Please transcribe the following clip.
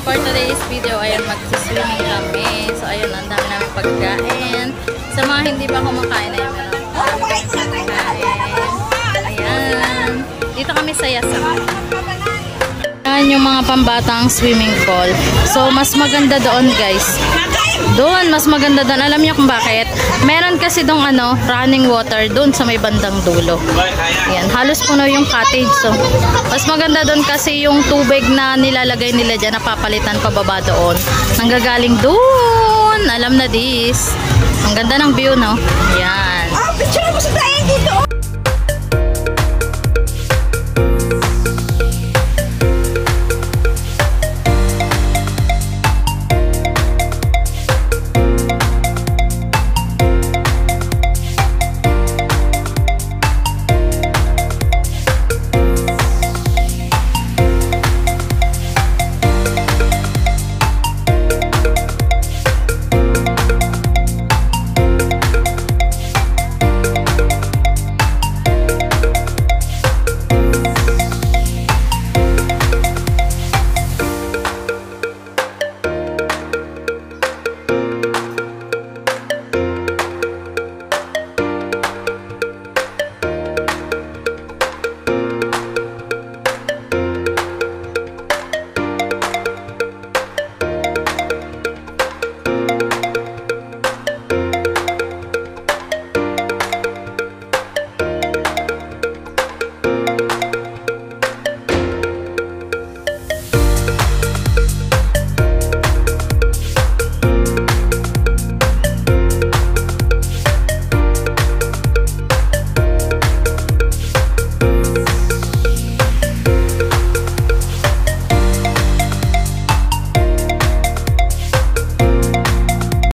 for today's video, ayun, mag-swimming kami. So, ayun, ang dami namin pagkain. Sa mga hindi pa kumakain, ayun, pagkain. Ayan. Dito kami sa Yasak. Ayan yung mga pambatang swimming pool. So, mas maganda doon, guys. Doon, mas maganda doon. Alam niyo kung bakit? Meron kasi dong running water doon sa may bandang dulo. Ayan, halos puno yung cottage. So, mas maganda doon kasi yung tubig na nilalagay nila dyan, napapalitan pababa doon. Nanggagaling doon. Alam na this. Ang ganda ng view, no? Ayan.